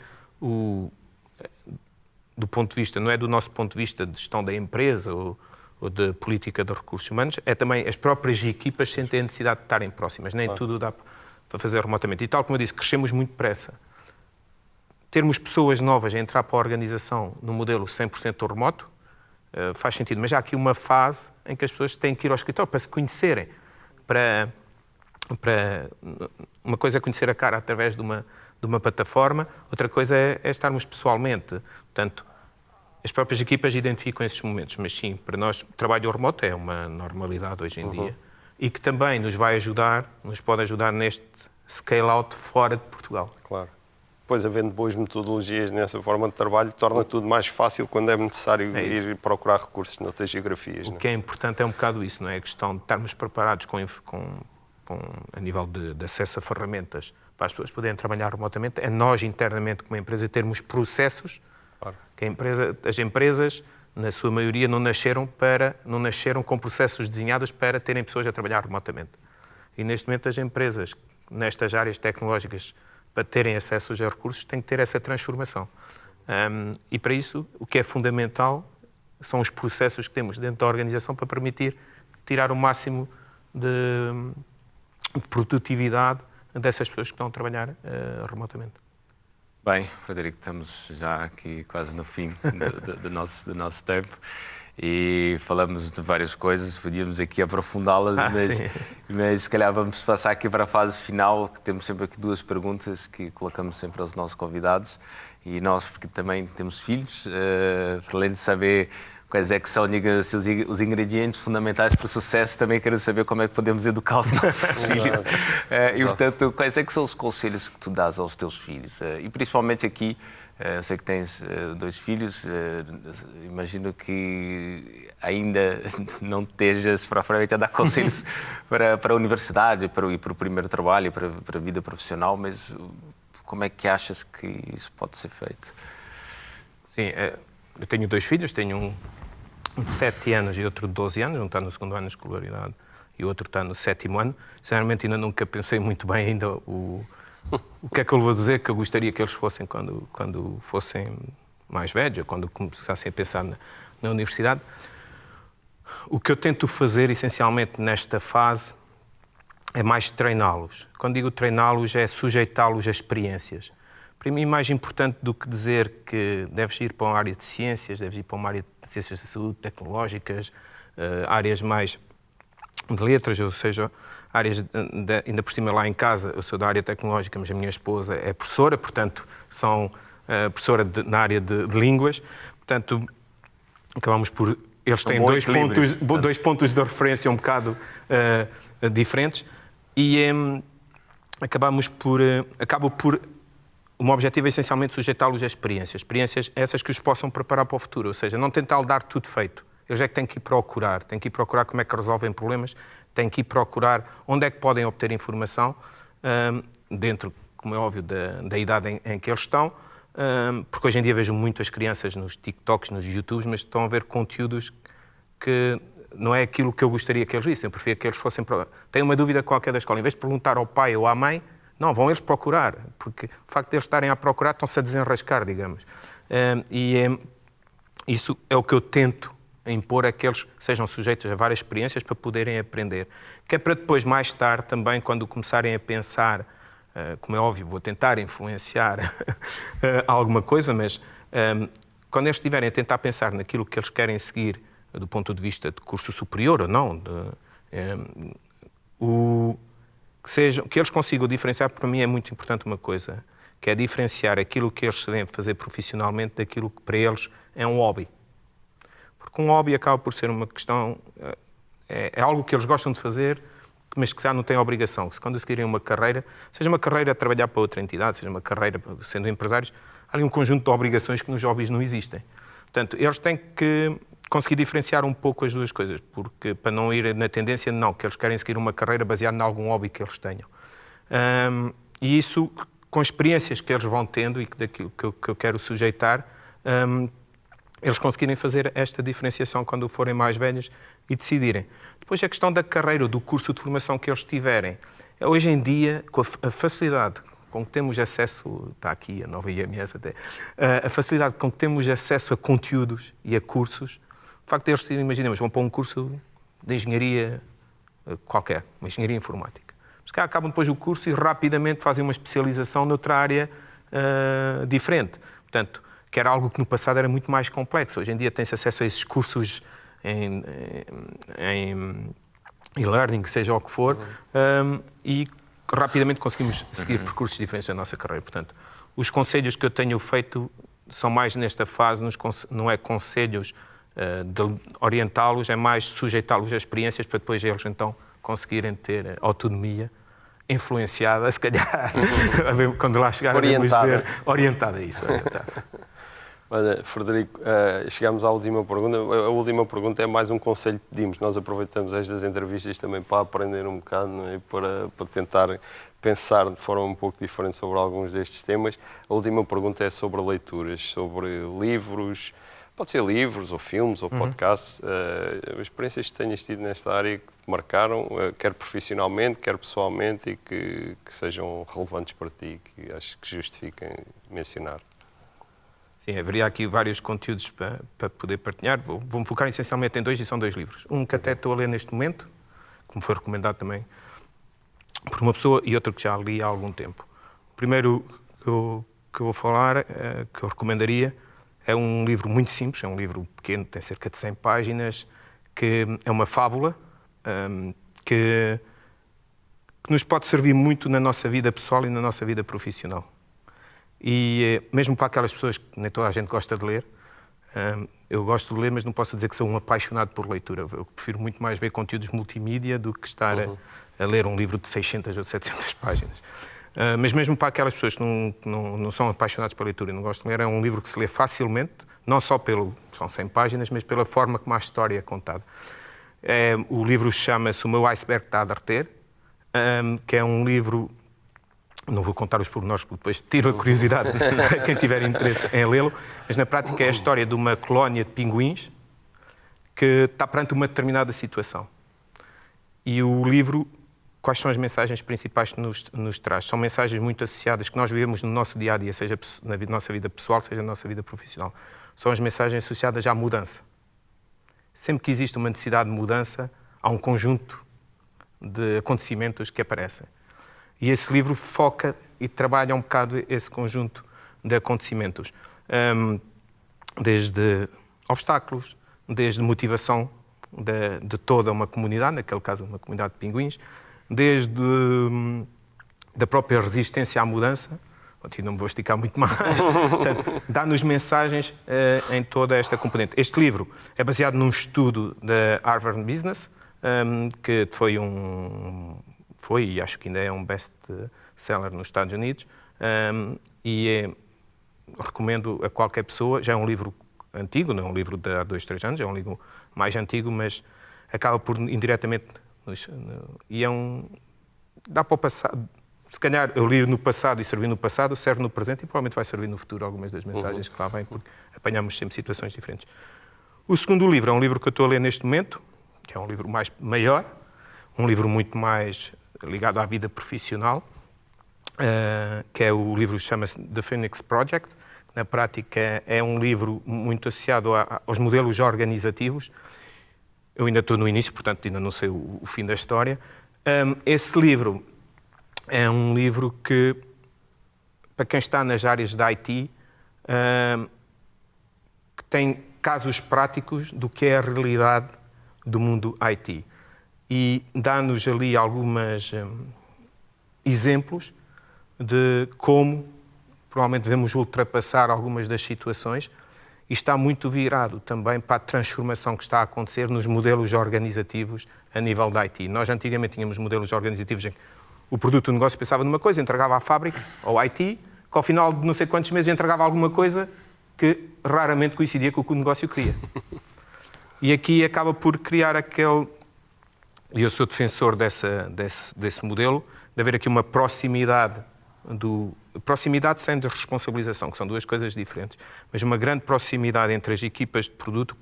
do ponto de vista, não é do nosso ponto de vista de gestão da empresa ou de política de recursos humanos, é também as próprias equipas sentem a necessidade de estarem próximas. Nem tudo dá para fazer remotamente. E tal como eu disse, crescemos muito depressa. Termos pessoas novas a entrar para a organização no modelo 100% remoto faz sentido. Mas há aqui uma fase em que as pessoas têm que ir ao escritório para se conhecerem. Uma coisa é conhecer a cara através de uma plataforma, outra coisa é estarmos pessoalmente. Portanto, as próprias equipas identificam esses momentos, mas sim, para nós, o trabalho remoto é uma normalidade hoje em dia e que também nos pode ajudar neste scale-out fora de Portugal. Claro. Depois, havendo boas metodologias nessa forma de trabalho, torna tudo mais fácil quando é necessário ir procurar recursos noutras geografias. O que é importante é um bocado isso, não é? A questão de estarmos preparados a nível de acesso a ferramentas para as pessoas poderem trabalhar remotamente, é nós internamente como empresa termos processos. Claro. Que as empresas, na sua maioria, não nasceram com processos desenhados para terem pessoas a trabalhar remotamente. E neste momento as empresas, nestas áreas tecnológicas, para terem acesso a recursos, têm que ter essa transformação. E para isso, o que é fundamental são os processos que temos dentro da organização para permitir tirar o máximo de produtividade dessas pessoas que estão a trabalhar remotamente. Bem, Frederico, estamos já aqui quase no fim do nosso tempo e falamos de várias coisas, podíamos aqui aprofundá-las, mas se calhar vamos passar aqui para a fase final, que temos sempre aqui 2 perguntas que colocamos sempre aos nossos convidados e nós, porque também temos filhos, para além de saber quais é que são, digamos, os ingredientes fundamentais para o sucesso, também quero saber como é que podemos educar os nossos filhos. E, portanto, quais é que são os conselhos que tu dás aos teus filhos? E principalmente aqui, eu sei que tens 2 filhos, imagino que ainda não estejas propriamente a dar conselhos para a universidade, para o primeiro trabalho, para a vida profissional, mas como é que achas que isso pode ser feito? Sim, eu tenho 2 filhos, tenho um de 7 anos e outro de 12 anos, um está no 2º ano de escolaridade e o outro está no 7º ano. Sinceramente, ainda nunca pensei muito bem ainda o que é que eu vou dizer que eu gostaria que eles fossem quando fossem mais velhos, ou quando começassem a pensar na universidade. O que eu tento fazer, essencialmente, nesta fase, é mais treiná-los. Quando digo treiná-los, é sujeitá-los a experiências. Para mim, mais importante do que dizer que deves ir para uma área de ciências, deves ir para uma área de ciências da saúde, tecnológicas, áreas mais de letras, ou seja, áreas, ainda por cima lá em casa, eu sou da área tecnológica, mas a minha esposa é professora, portanto, são professora na área de línguas, portanto, acabamos por... Eles têm 2 pontos de referência um bocado diferentes e acabo por... O meu objetivo é essencialmente sujeitá-los a experiências essas que os possam preparar para o futuro, ou seja, não tentar dar tudo feito. Eles é que têm que ir procurar como é que resolvem problemas, têm que ir procurar onde é que podem obter informação, dentro, como é óbvio, da idade em que eles estão, porque hoje em dia vejo muitas crianças nos TikToks, nos YouTubes, mas estão a ver conteúdos que não é aquilo que eu gostaria que eles vissem. Eu preferia que eles fossem... Tenho uma dúvida qualquer da escola, em vez de perguntar ao pai ou à mãe, não, vão eles procurar, porque o facto de eles estarem a procurar estão-se a desenrascar, digamos. Isso é o que eu tento impor, é que eles sejam sujeitos a várias experiências para poderem aprender. Que é para depois, mais tarde, também, quando começarem a pensar, como é óbvio, vou tentar influenciar alguma coisa, mas quando eles estiverem a tentar pensar naquilo que eles querem seguir, do ponto de vista de curso superior ou não, que eles consigam diferenciar, para mim é muito importante uma coisa, que é diferenciar aquilo que eles devem fazer profissionalmente daquilo que para eles é um hobby. Porque um hobby acaba por ser uma questão, é algo que eles gostam de fazer, mas que já não têm obrigação. Se quando seguirem uma carreira, seja uma carreira a trabalhar para outra entidade, seja uma carreira sendo empresários, há ali um conjunto de obrigações que nos hobbies não existem. Portanto, eles têm que conseguir diferenciar um pouco as 2 coisas, porque para não ir na tendência, não, que eles querem seguir uma carreira baseada em algum hobby que eles tenham. E isso, com experiências que eles vão tendo e daquilo que eu quero sujeitar, eles conseguirem fazer esta diferenciação quando forem mais velhos e decidirem. Depois a questão da carreira, do curso de formação que eles tiverem. Hoje em dia, com a facilidade com que temos acesso, está aqui a nova IMS até, a facilidade com que temos acesso a conteúdos e a cursos, o facto de eles, imaginemos, vão para um curso de engenharia qualquer, uma engenharia informática. Os caras acabam depois o curso e rapidamente fazem uma especialização noutra área diferente. Portanto, que era algo que no passado era muito mais complexo. Hoje em dia tem-se acesso a esses cursos em e-learning, seja o que for, e rapidamente conseguimos seguir percursos diferentes da nossa carreira. Portanto, os conselhos que eu tenho feito são mais nesta fase, não é conselhos de orientá-los, é mais sujeitá-los a experiências para depois eles então conseguirem ter autonomia influenciada, se calhar, quando lá chegar, orientada a isso. Olha, Frederico, chegamos à última pergunta. A última pergunta é mais um conselho que pedimos. Nós aproveitamos estas entrevistas também para aprender um bocado, não é? para tentar pensar de forma um pouco diferente sobre alguns destes temas. A última pergunta é sobre leituras, sobre livros, pode ser livros, ou filmes, ou podcasts. Experiências que tenhas tido nesta área que te marcaram, quer profissionalmente, quer pessoalmente, e que sejam relevantes para ti, que acho que justifiquem mencionar. Sim, haveria aqui vários conteúdos para poder partilhar. Vou-me focar essencialmente em 2 e são 2 livros. Um que até estou a ler neste momento, que me foi recomendado também por uma pessoa, e outro que já li há algum tempo. O primeiro que eu vou falar, que eu recomendaria, é um livro muito simples, é um livro pequeno, tem cerca de 100 páginas, que é uma fábula que nos pode servir muito na nossa vida pessoal e na nossa vida profissional. E mesmo para aquelas pessoas que nem toda a gente gosta de ler, eu gosto de ler, mas não posso dizer que sou um apaixonado por leitura. Eu prefiro muito mais ver conteúdos multimídia do que estar a ler um livro de 600 ou 700 páginas. Mas mesmo para aquelas pessoas que não são apaixonadas pela leitura e não gostam de ler, é um livro que se lê facilmente, não só são 100 páginas, mas pela forma como a história é contada. O livro chama-se O Meu Iceberg Está a Derreter, que é um livro... Não vou contar os pormenores, porque depois tiro a curiosidade a quem tiver interesse em lê-lo, mas na prática é a história de uma colónia de pinguins que está perante uma determinada situação. E o livro, quais são as mensagens principais que nos traz? São mensagens muito associadas que nós vivemos no nosso dia-a-dia, seja na nossa vida pessoal, seja na nossa vida profissional. São as mensagens associadas à mudança. Sempre que existe uma necessidade de mudança, há um conjunto de acontecimentos que aparecem. E esse livro foca e trabalha um bocado esse conjunto de acontecimentos. Desde obstáculos, desde motivação de toda uma comunidade, naquele caso uma comunidade de pinguins, desde da própria resistência à mudança, e não me vou esticar muito mais, portanto, dá-nos mensagens em toda esta componente. Este livro é baseado num estudo da Harvard Business, que foi e acho que ainda é um best-seller nos Estados Unidos, recomendo a qualquer pessoa. Já é um livro antigo, não é um livro de há 2, 3 anos, é um livro mais antigo, mas acaba por indiretamente... E dá para o passado. Se calhar eu li no passado e servi no passado, serve no presente e provavelmente vai servir no futuro algumas das mensagens que lá vêm, porque apanhamos sempre situações diferentes. O segundo livro é um livro que eu estou a ler neste momento, que é um livro maior, um livro muito mais ligado à vida profissional, que é o livro que chama-se The Phoenix Project. Na prática é um livro muito associado aos modelos organizativos. Eu ainda estou no início, portanto ainda não sei o fim da história. Esse livro é um livro que, para quem está nas áreas da IT, que tem casos práticos do que é a realidade do mundo IT. E dá-nos ali alguns exemplos de como provavelmente devemos ultrapassar algumas das situações, e está muito virado também para a transformação que está a acontecer nos modelos organizativos a nível da IT. Nós antigamente tínhamos modelos organizativos em que o produto do negócio pensava numa coisa, entregava à fábrica ou à IT, que ao final de não sei quantos meses entregava alguma coisa que raramente coincidia com o que o negócio queria. E aqui acaba por criar aquele... E eu sou defensor desse modelo, de haver aqui uma proximidade sem desresponsabilização, que são duas coisas diferentes, mas uma grande proximidade entre as equipas de produto que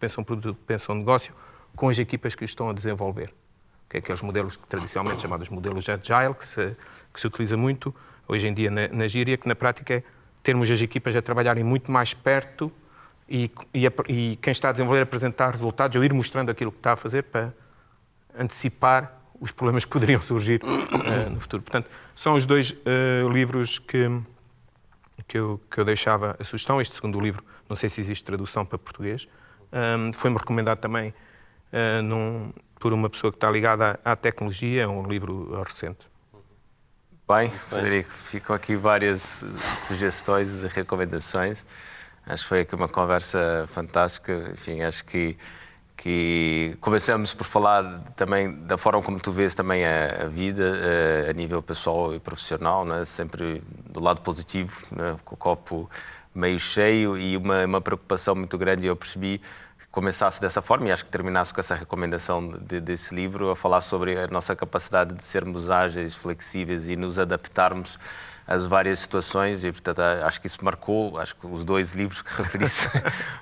pensam negócio, com as equipas que estão a desenvolver. Que é aqueles modelos tradicionalmente chamados modelos Agile, que se utiliza muito hoje em dia na gíria, que na prática é termos as equipas a trabalharem muito mais perto e quem está a desenvolver apresentar resultados ou ir mostrando aquilo que está a fazer para antecipar os problemas que poderiam surgir no futuro. Portanto, são os 2 livros que eu deixava a sugestão. Este segundo livro, não sei se existe tradução para português, foi-me recomendado também por uma pessoa que está ligada à tecnologia, é um livro recente. Bem, Frederico, ficam aqui várias sugestões e recomendações. Acho que foi aqui uma conversa fantástica. Enfim, acho que começamos por falar também da forma como tu vês também a vida a nível pessoal e profissional, não é? Sempre do lado positivo, não é? Com o copo meio cheio, e uma preocupação muito grande. Eu percebi começasse dessa forma e acho que terminasse com essa recomendação desse livro, a falar sobre a nossa capacidade de sermos ágeis, flexíveis e nos adaptarmos às várias situações e, portanto, acho que isso marcou, acho que os 2 livros que referiste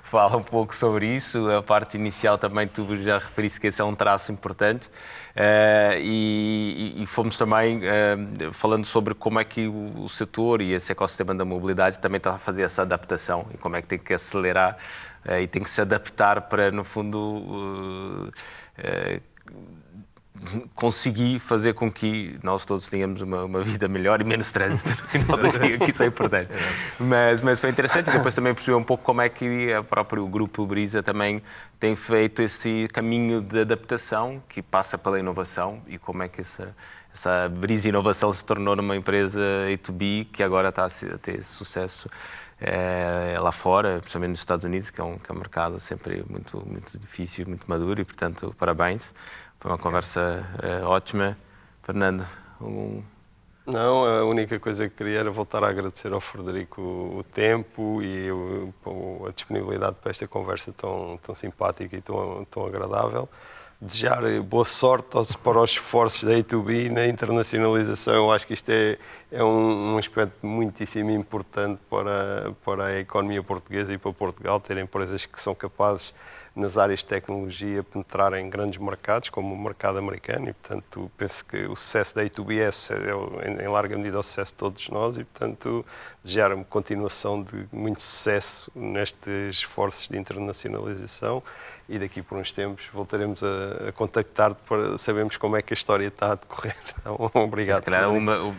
falam um pouco sobre isso. A parte inicial também tu já referiste que esse é um traço importante e fomos também falando sobre como é que o setor e esse ecossistema da mobilidade também está a fazer essa adaptação e como é que tem que acelerar e tem que se adaptar para, no fundo, conseguir fazer com que nós todos tenhamos uma vida melhor e menos trânsito no final do dia, que isso é importante. Mas foi interessante e depois também perceber um pouco como é que o próprio grupo Brisa também tem feito esse caminho de adaptação que passa pela inovação e como é que essa Brisa Inovação se tornou numa empresa A2B que agora está a ter sucesso lá fora, principalmente nos Estados Unidos, que é um mercado sempre muito, muito difícil, muito maduro e, portanto, parabéns. Foi uma conversa ótima. Fernando? Não, a única coisa que queria era voltar a agradecer ao Frederico o tempo e a disponibilidade para esta conversa tão simpática e tão agradável. Desejar boa sorte para os esforços da A2B na internacionalização. Eu acho que isto é um aspecto muitíssimo importante para a economia portuguesa e para Portugal, ter empresas que são capazes, nas áreas de tecnologia, penetrar em grandes mercados, como o mercado americano, e, portanto, penso que o sucesso da A2B é, em larga medida, o sucesso de todos nós, e, portanto, desejar uma continuação de muito sucesso nestes esforços de internacionalização, e daqui por uns tempos voltaremos a contactar-te para sabermos como é que a história está a decorrer. Então, obrigado. Se calhar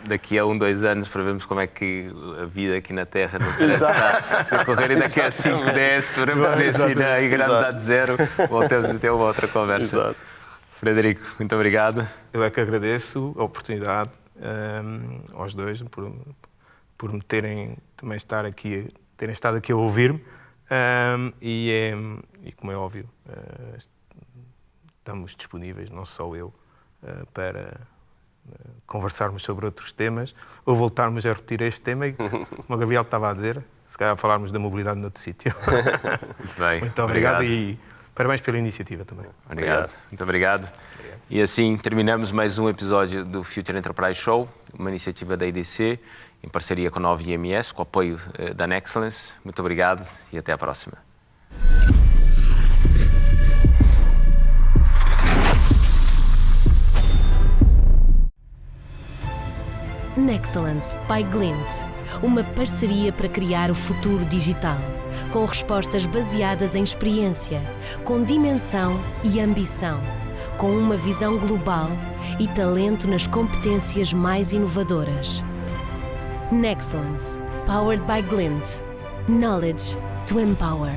daqui a 2 anos para vermos como é que a vida aqui na Terra não parece estar a decorrer, e daqui a 5, 10 para perceber se na gravidade zero voltamos a ter uma outra conversa. Exato. Frederico, muito obrigado. Eu é que agradeço a oportunidade aos 2 por me terem estado aqui a ouvir-me e como é óbvio, estamos disponíveis, não só eu, para conversarmos sobre outros temas ou voltarmos a repetir este tema e, como a Gabriel estava a dizer, se calhar falarmos da mobilidade noutro sítio. Muito bem. Muito obrigado e parabéns pela iniciativa também. Obrigado. Muito obrigado. E assim terminamos mais um episódio do Future Enterprise Show, uma iniciativa da IDC, em parceria com a Nova IMS, com o apoio da Nexcellence. Muito obrigado e até à próxima. Nexcellence by Glint, uma parceria para criar o futuro digital, com respostas baseadas em experiência, com dimensão e ambição, com uma visão global e talento nas competências mais inovadoras. Nexcellence, powered by Glint. Knowledge to empower.